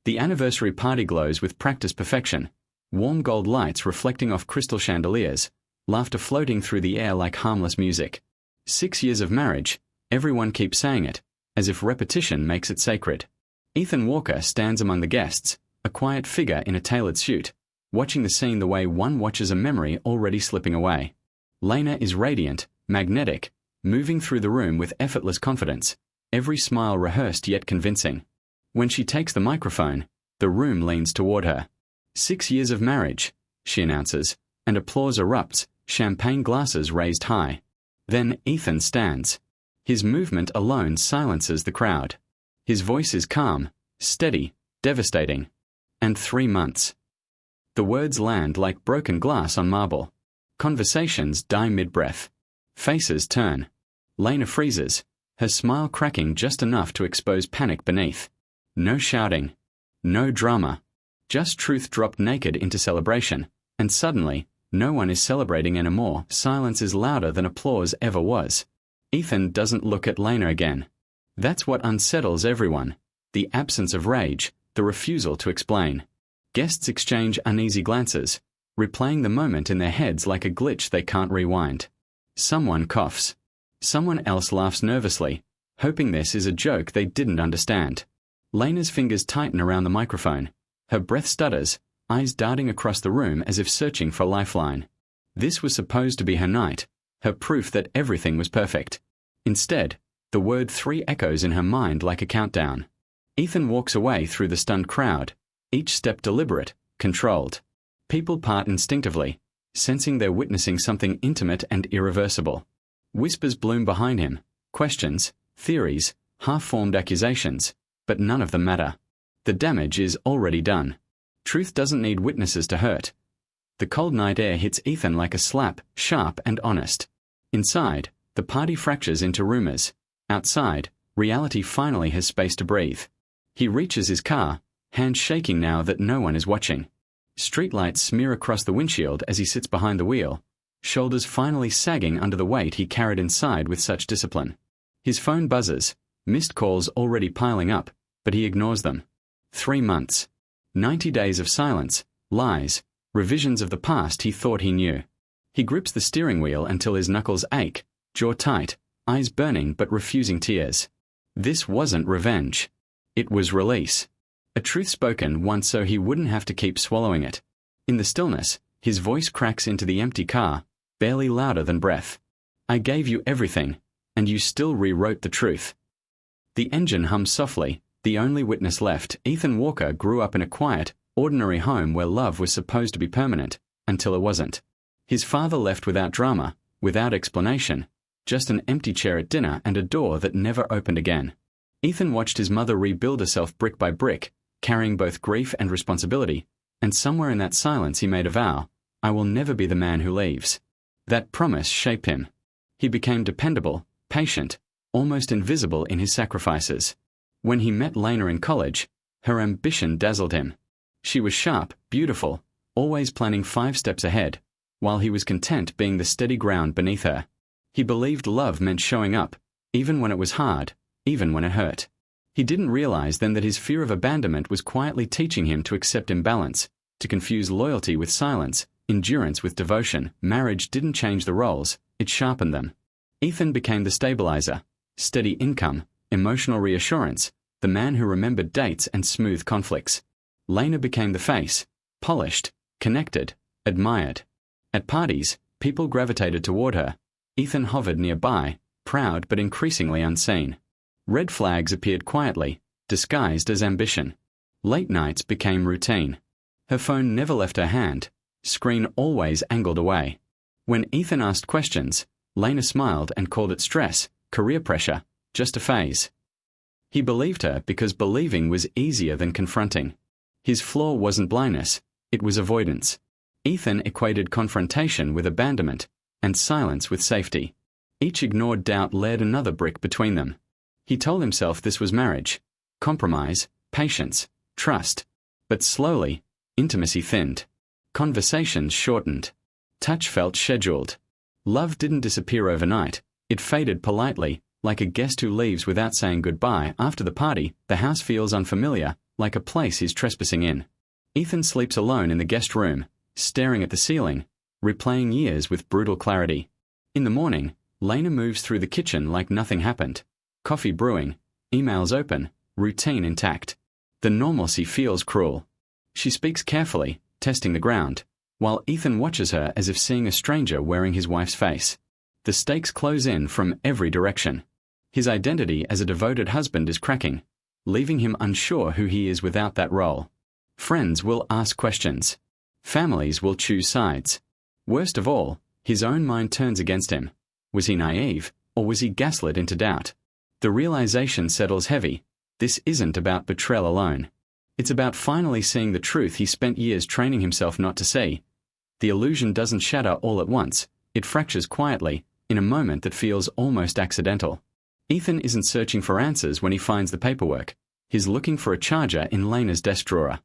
The anniversary party glows with practiced perfection, warm gold lights reflecting off crystal chandeliers, laughter floating through the air like harmless music. 6 years of marriage, everyone keeps saying it, as if repetition makes it sacred. Ethan Walker stands among the guests, a quiet figure in a tailored suit, watching the scene the way one watches a memory already slipping away. Lena is radiant, magnetic, moving through the room with effortless confidence, every smile rehearsed yet convincing. When she takes the microphone, the room leans toward her. 6 years of marriage, she announces, and applause erupts, champagne glasses raised high. Then Ethan stands. His movement alone silences the crowd. His voice is calm, steady, devastating. And 3 months. The words land like broken glass on marble. Conversations die mid-breath. Faces turn. Lena freezes, her smile cracking just enough to expose panic beneath. No shouting. No drama. Just truth dropped naked into celebration, and suddenly, no one is celebrating anymore. Silence is louder than applause ever was. Ethan doesn't look at Lena again. That's what unsettles everyone. The absence of rage, the refusal to explain. Guests exchange uneasy glances, replaying the moment in their heads like a glitch they can't rewind. Someone coughs. Someone else laughs nervously, hoping this is a joke they didn't understand. Lena's fingers tighten around the microphone. Her breath stutters, eyes darting across the room as if searching for a lifeline. This was supposed to be her night, her proof that everything was perfect. Instead, the word 3 echoes in her mind like a countdown. Ethan walks away through the stunned crowd, each step deliberate, controlled. People part instinctively, sensing they're witnessing something intimate and irreversible. Whispers bloom behind him, questions, theories, half-formed accusations, but none of them matter. The damage is already done. Truth doesn't need witnesses to hurt. The cold night air hits Ethan like a slap, sharp and honest. Inside, the party fractures into rumors. Outside, reality finally has space to breathe. He reaches his car, hands shaking now that no one is watching. Streetlights smear across the windshield as he sits behind the wheel, shoulders finally sagging under the weight he carried inside with such discipline. His phone buzzes, missed calls already piling up, but he ignores them. 3 months. 90 days of silence, lies, revisions of the past he thought he knew. He grips the steering wheel until his knuckles ache, jaw tight, eyes burning but refusing tears. This wasn't revenge. It was release. A truth spoken once so he wouldn't have to keep swallowing it. In the stillness, his voice cracks into the empty car, barely louder than breath. I gave you everything, and you still rewrote the truth. The engine hums softly, the only witness left. Ethan Walker grew up in a quiet, ordinary home where love was supposed to be permanent, until it wasn't. His father left without drama, without explanation, just an empty chair at dinner and a door that never opened again. Ethan watched his mother rebuild herself brick by brick, carrying both grief and responsibility, and somewhere in that silence he made a vow, I will never be the man who leaves. That promise shaped him. He became dependable, patient, almost invisible in his sacrifices. When he met Lena in college, her ambition dazzled him. She was sharp, beautiful, always planning 5 steps ahead, while he was content being the steady ground beneath her. He believed love meant showing up, even when it was hard, even when it hurt. He didn't realize then that his fear of abandonment was quietly teaching him to accept imbalance, to confuse loyalty with silence, endurance with devotion. Marriage didn't change the roles, it sharpened them. Ethan became the stabilizer, steady income, emotional reassurance, the man who remembered dates and smoothed conflicts. Lena became the face, polished, connected, admired. At parties, people gravitated toward her. Ethan hovered nearby, proud but increasingly unseen. Red flags appeared quietly, disguised as ambition. Late nights became routine. Her phone never left her hand, screen always angled away. When Ethan asked questions, Lena smiled and called it stress, career pressure, just a phase. He believed her because believing was easier than confronting. His flaw wasn't blindness, it was avoidance. Ethan equated confrontation with abandonment, and silence with safety. Each ignored doubt layered another brick between them. He told himself this was marriage, compromise, patience, trust. But slowly, intimacy thinned. Conversations shortened. Touch felt scheduled. Love didn't disappear overnight. It faded politely, like a guest who leaves without saying goodbye. After the party, the house feels unfamiliar, like a place he's trespassing in. Ethan sleeps alone in the guest room, staring at the ceiling, replaying years with brutal clarity. In the morning, Lena moves through the kitchen like nothing happened. Coffee brewing, emails open, routine intact. The normalcy feels cruel. She speaks carefully, testing the ground, while Ethan watches her as if seeing a stranger wearing his wife's face. The stakes close in from every direction. His identity as a devoted husband is cracking, leaving him unsure who he is without that role. Friends will ask questions. Families will choose sides. Worst of all, his own mind turns against him. Was he naive, or was he gaslit into doubt? The realization settles heavy. This isn't about betrayal alone. It's about finally seeing the truth he spent years training himself not to see. The illusion doesn't shatter all at once. It fractures quietly, in a moment that feels almost accidental. Ethan isn't searching for answers when he finds the paperwork. He's looking for a charger in Lena's desk drawer.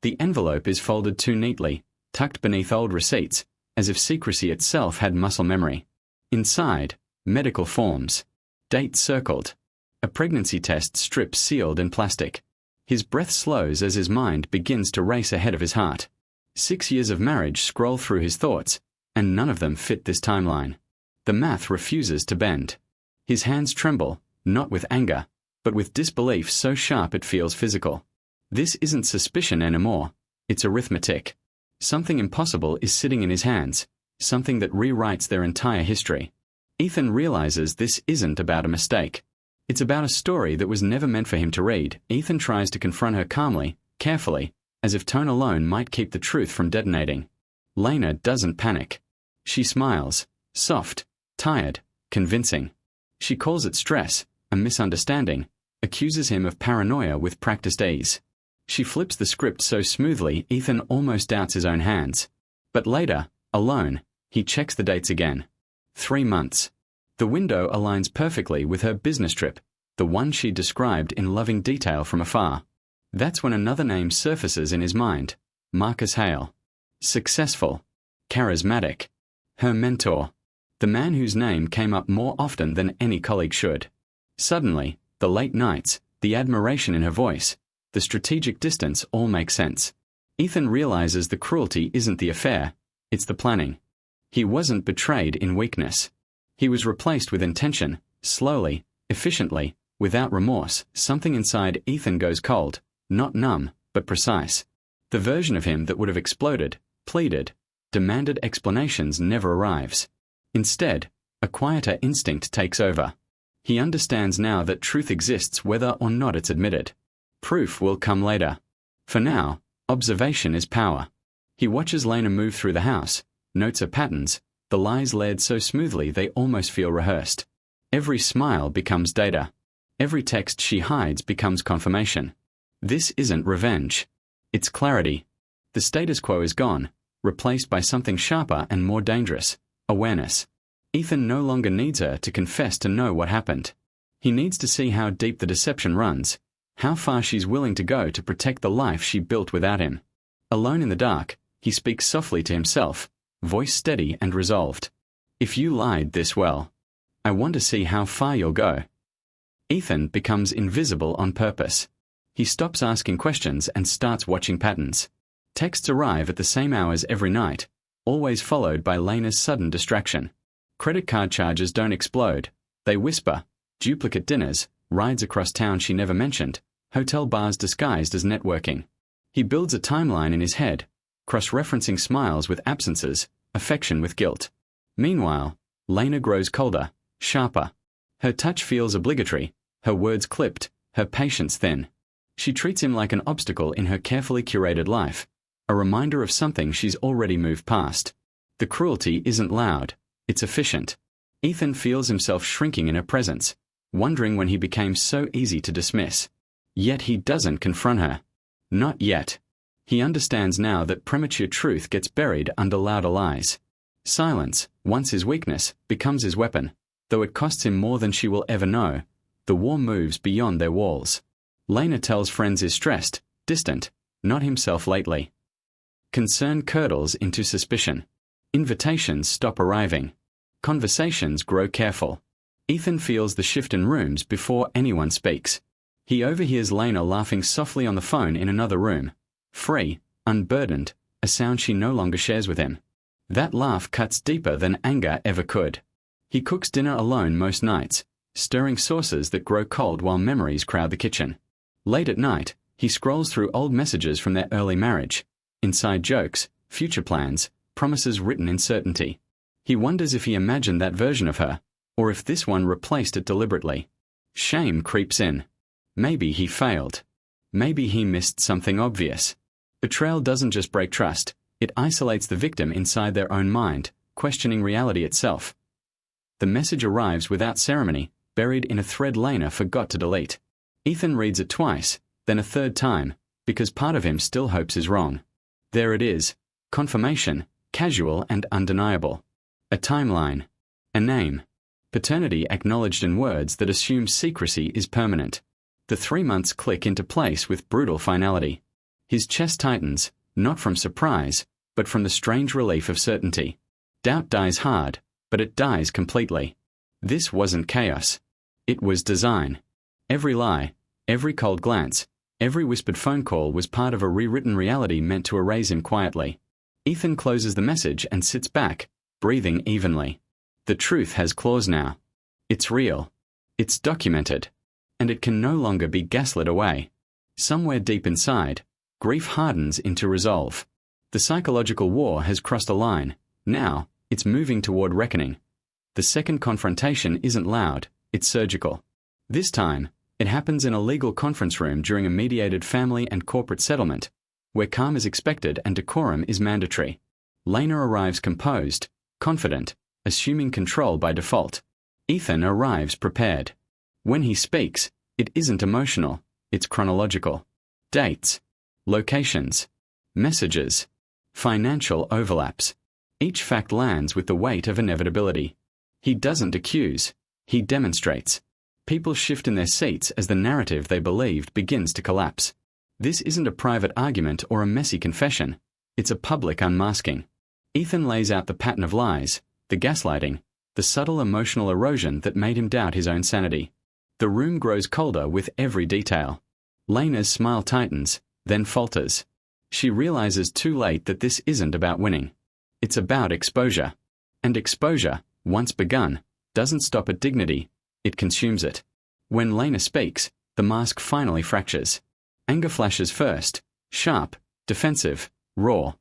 The envelope is folded too neatly, tucked beneath old receipts, as if secrecy itself had muscle memory. Inside, medical forms. Date circled. A pregnancy test strip sealed in plastic. His breath slows as his mind begins to race ahead of his heart. 6 years of marriage scroll through his thoughts, and none of them fit this timeline. The math refuses to bend. His hands tremble, not with anger, but with disbelief so sharp it feels physical. This isn't suspicion anymore, it's arithmetic. Something impossible is sitting in his hands, something that rewrites their entire history. Ethan realizes this isn't about a mistake. It's about a story that was never meant for him to read. Ethan tries to confront her calmly, carefully, as if tone alone might keep the truth from detonating. Lena doesn't panic. She smiles, soft, tired, convincing. She calls it stress, a misunderstanding, accuses him of paranoia with practiced ease. She flips the script so smoothly Ethan almost doubts his own hands. But later, alone, he checks the dates again. 3 months. The window aligns perfectly with her business trip, the one she described in loving detail from afar. That's when another name surfaces in his mind. Marcus Hale. Successful. Charismatic. Her mentor. The man whose name came up more often than any colleague should. Suddenly, the late nights, the admiration in her voice, the strategic distance all make sense. Ethan realizes the cruelty isn't the affair, it's the planning. He wasn't betrayed in weakness. He was replaced with intention, slowly, efficiently, without remorse. Something inside Ethan goes cold, not numb, but precise. The version of him that would have exploded, pleaded, demanded explanations never arrives. Instead, a quieter instinct takes over. He understands now that truth exists whether or not it's admitted. Proof will come later. For now, observation is power. He watches Lena move through the house, notes her patterns, the lies layered so smoothly they almost feel rehearsed. Every smile becomes data. Every text she hides becomes confirmation. This isn't revenge. It's clarity. The status quo is gone, replaced by something sharper and more dangerous, awareness. Ethan no longer needs her to confess to know what happened. He needs to see how deep the deception runs, how far she's willing to go to protect the life she built without him. Alone in the dark, he speaks softly to himself, voice steady and resolved. If you lied this well, I want to see how far you'll go. Ethan becomes invisible on purpose. He stops asking questions and starts watching patterns. Texts arrive at the same hours every night, always followed by Lena's sudden distraction. Credit card charges don't explode. They whisper. Duplicate dinners, rides across town she never mentioned, hotel bars disguised as networking. He builds a timeline in his head, cross-referencing smiles with absences, affection with guilt. Meanwhile, Lena grows colder, sharper. Her touch feels obligatory, her words clipped, her patience thin. She treats him like an obstacle in her carefully curated life, a reminder of something she's already moved past. The cruelty isn't loud, it's efficient. Ethan feels himself shrinking in her presence, wondering when he became so easy to dismiss. Yet he doesn't confront her. Not yet. He understands now that premature truth gets buried under louder lies. Silence, once his weakness, becomes his weapon. Though it costs him more than she will ever know, the war moves beyond their walls. Lena tells friends he's stressed, distant, not himself lately. Concern curdles into suspicion. Invitations stop arriving. Conversations grow careful. Ethan feels the shift in rooms before anyone speaks. He overhears Lena laughing softly on the phone in another room. Free, unburdened, a sound she no longer shares with him. That laugh cuts deeper than anger ever could. He cooks dinner alone most nights, stirring sauces that grow cold while memories crowd the kitchen. Late at night, he scrolls through old messages from their early marriage. Inside jokes, future plans, promises written in certainty. He wonders if he imagined that version of her, or if this one replaced it deliberately. Shame creeps in. Maybe he failed. Maybe he missed something obvious. Betrayal doesn't just break trust, it isolates the victim inside their own mind, questioning reality itself. The message arrives without ceremony, buried in a thread Lena forgot to delete. Ethan reads it twice, then a third time, because part of him still hopes is wrong. There it is. Confirmation, casual and undeniable. A timeline. A name. Paternity acknowledged in words that assume secrecy is permanent. The 3 months click into place with brutal finality. His chest tightens, not from surprise, but from the strange relief of certainty. Doubt dies hard, but it dies completely. This wasn't chaos. It was design. Every lie, every cold glance, every whispered phone call was part of a rewritten reality meant to erase him quietly. Ethan closes the message and sits back, breathing evenly. The truth has claws now. It's real. It's documented. And it can no longer be gaslit away. Somewhere deep inside, grief hardens into resolve. The psychological war has crossed a line. Now, it's moving toward reckoning. The second confrontation isn't loud, it's surgical. This time, it happens in a legal conference room during a mediated family and corporate settlement, where calm is expected and decorum is mandatory. Lena arrives composed, confident, assuming control by default. Ethan arrives prepared. When he speaks, it isn't emotional, it's chronological. Dates, locations, messages, financial overlaps. Each fact lands with the weight of inevitability. He doesn't accuse, he demonstrates. People shift in their seats as the narrative they believed begins to collapse. This isn't a private argument or a messy confession. It's a public unmasking. Ethan lays out the pattern of lies, the gaslighting, the subtle emotional erosion that made him doubt his own sanity. The room grows colder with every detail. Lena's smile tightens, then falters. She realizes too late that this isn't about winning. It's about exposure. And exposure, once begun, doesn't stop at dignity, it consumes it. When Lena speaks, the mask finally fractures. Anger flashes first, sharp, defensive, raw.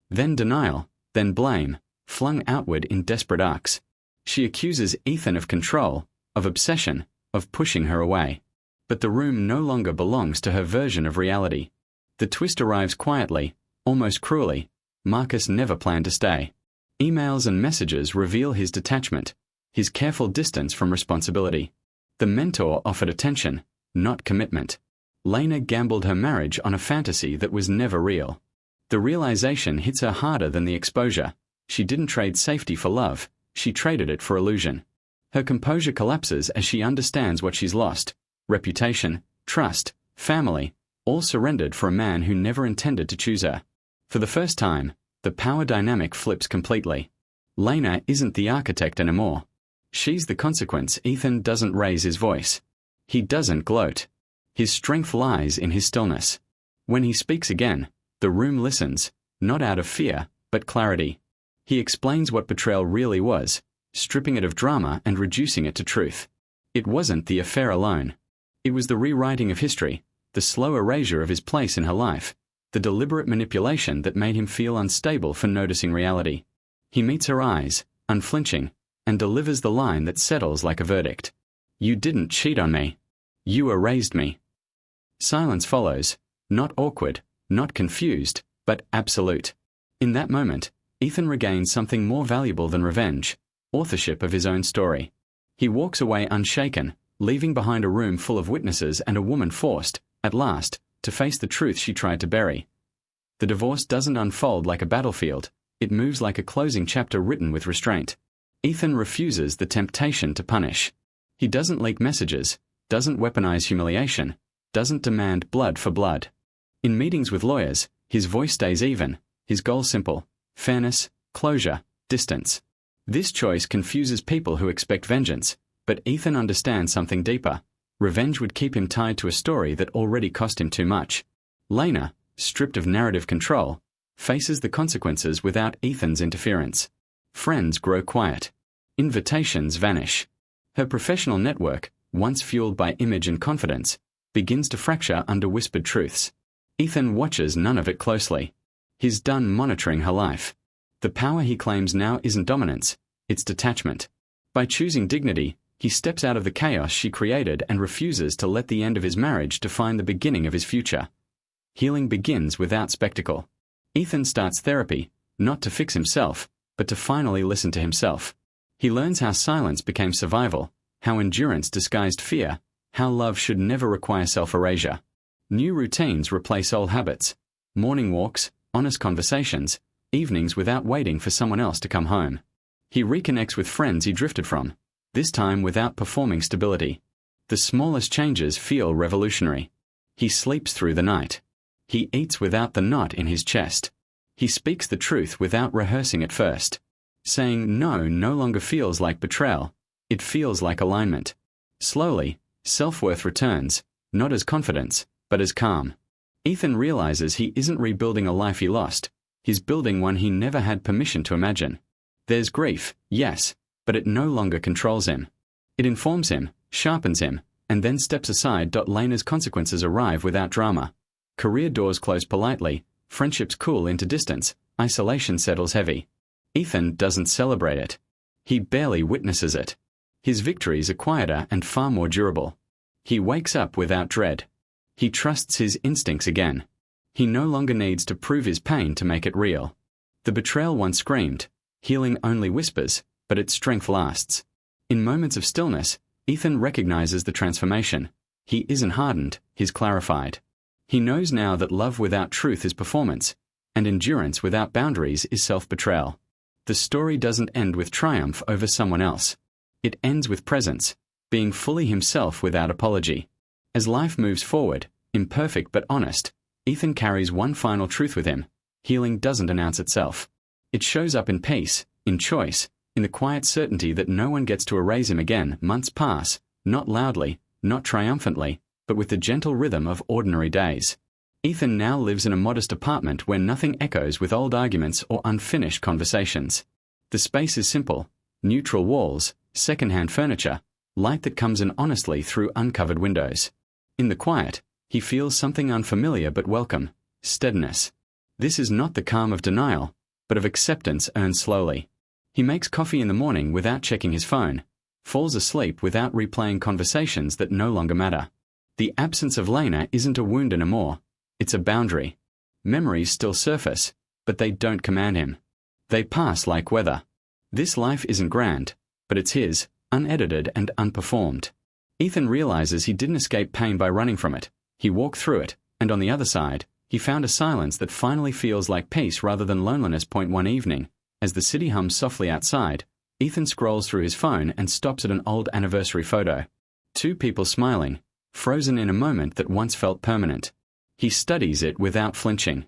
Then denial, then blame, flung outward in desperate arcs. She accuses Ethan of control, of obsession, of pushing her away. But the room no longer belongs to her version of reality. The twist arrives quietly, almost cruelly. Marcus never planned to stay. Emails and messages reveal his detachment, his careful distance from responsibility. The mentor offered attention, not commitment. Lena gambled her marriage on a fantasy that was never real. The realization hits her harder than the exposure. She didn't trade safety for love, she traded it for illusion. Her composure collapses as she understands what she's lost. Reputation, trust, family, all surrendered for a man who never intended to choose her. For the first time, the power dynamic flips completely. Lena isn't the architect anymore. She's the consequence. Ethan doesn't raise his voice. He doesn't gloat. His strength lies in his stillness. When he speaks again, the room listens, not out of fear, but clarity. He explains what betrayal really was, stripping it of drama and reducing it to truth. It wasn't the affair alone. It was the rewriting of history, the slow erasure of his place in her life, the deliberate manipulation that made him feel unstable for noticing reality. He meets her eyes, unflinching, and delivers the line that settles like a verdict. You didn't cheat on me. You erased me. Silence follows, not awkward, not confused, but absolute. In that moment, Ethan regains something more valuable than revenge, authorship of his own story. He walks away unshaken, leaving behind a room full of witnesses and a woman forced, at last, to face the truth she tried to bury. The divorce doesn't unfold like a battlefield, it moves like a closing chapter written with restraint. Ethan refuses the temptation to punish. He doesn't leak messages, doesn't weaponize humiliation, doesn't demand blood for blood. In meetings with lawyers, his voice stays even, his goal simple: fairness, closure, distance. This choice confuses people who expect vengeance, but Ethan understands something deeper. Revenge would keep him tied to a story that already cost him too much. Lena, stripped of narrative control, faces the consequences without Ethan's interference. Friends grow quiet. Invitations vanish. Her professional network, once fueled by image and confidence, begins to fracture under whispered truths. Ethan watches none of it closely. He's done monitoring her life. The power he claims now isn't dominance, it's detachment. By choosing dignity, he steps out of the chaos she created and refuses to let the end of his marriage define the beginning of his future. Healing begins without spectacle. Ethan starts therapy, not to fix himself, but to finally listen to himself. He learns how silence became survival, how endurance disguised fear, how love should never require self-erasure. New routines replace old habits. Morning walks, honest conversations, evenings without waiting for someone else to come home. He reconnects with friends he drifted from, this time without performing stability. The smallest changes feel revolutionary. He sleeps through the night. He eats without the knot in his chest. He speaks the truth without rehearsing it first. Saying no longer feels like betrayal. It feels like alignment. Slowly, self-worth returns, not as confidence, but as calm. Ethan realizes he isn't rebuilding a life he lost. He's building one he never had permission to imagine. There's grief, yes, but it no longer controls him. It informs him, sharpens him, and then steps aside. Lena's consequences arrive without drama. Career doors close politely, friendships cool into distance, isolation settles heavy. Ethan doesn't celebrate it. He barely witnesses it. His victories are quieter and far more durable. He wakes up without dread. He trusts his instincts again. He no longer needs to prove his pain to make it real. The betrayal once screamed. Healing only whispers, but its strength lasts. In moments of stillness, Ethan recognizes the transformation. He isn't hardened, he's clarified. He knows now that love without truth is performance, and endurance without boundaries is self-betrayal. The story doesn't end with triumph over someone else. It ends with presence, being fully himself without apology. As life moves forward, imperfect but honest, Ethan carries one final truth with him. Healing doesn't announce itself. It shows up in peace, in choice, in the quiet certainty that no one gets to erase him again. Months pass, not loudly, not triumphantly, but with the gentle rhythm of ordinary days. Ethan now lives in a modest apartment where nothing echoes with old arguments or unfinished conversations. The space is simple, neutral walls, second-hand furniture, light that comes in honestly through uncovered windows. In the quiet, he feels something unfamiliar but welcome, steadiness. This is not the calm of denial, but of acceptance earned slowly. He makes coffee in the morning without checking his phone, falls asleep without replaying conversations that no longer matter. The absence of Lena isn't a wound anymore, it's a boundary. Memories still surface, but they don't command him. They pass like weather. This life isn't grand, but it's his, unedited and unperformed. Ethan realizes he didn't escape pain by running from it. He walked through it, and on the other side, he found a silence that finally feels like peace rather than loneliness. One evening, as the city hums softly outside, Ethan scrolls through his phone and stops at an old anniversary photo. Two people smiling, frozen in a moment that once felt permanent. He studies it without flinching.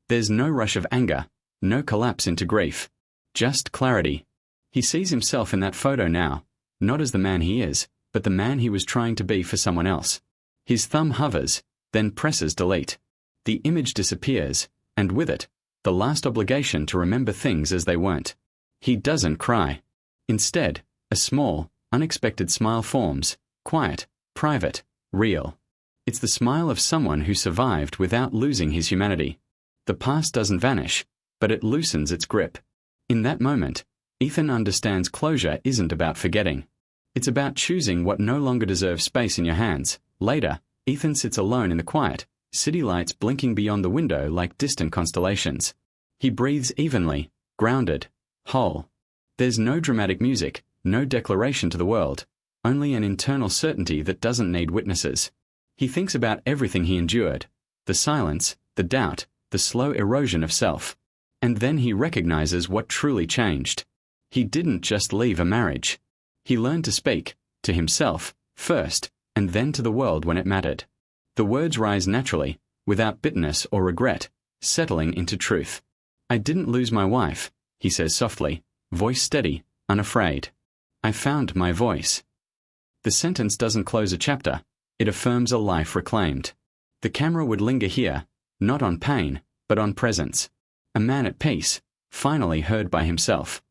There's no rush of anger, no collapse into grief. Just clarity. He sees himself in that photo now, not as the man he is, but the man he was trying to be for someone else. His thumb hovers, then presses delete. The image disappears, and with it, the last obligation to remember things as they weren't. He doesn't cry. Instead, a small, unexpected smile forms, quiet, private, real. It's the smile of someone who survived without losing his humanity. The past doesn't vanish, but it loosens its grip. In that moment, Ethan understands closure isn't about forgetting. It's about choosing what no longer deserves space in your hands. Later, Ethan sits alone in the quiet, city lights blinking beyond the window like distant constellations. He breathes evenly, grounded, whole. There's no dramatic music, no declaration to the world, only an internal certainty that doesn't need witnesses. He thinks about everything he endured, the silence, the doubt, the slow erosion of self. And then he recognizes what truly changed. He didn't just leave a marriage. He learned to speak, to himself, first, and then to the world when it mattered. The words rise naturally, without bitterness or regret, settling into truth. I didn't lose my wife, he says softly, voice steady, unafraid. I found my voice. The sentence doesn't close a chapter, It affirms a life reclaimed. The camera would linger here, not on pain, but on presence. A man at peace, finally heard by himself.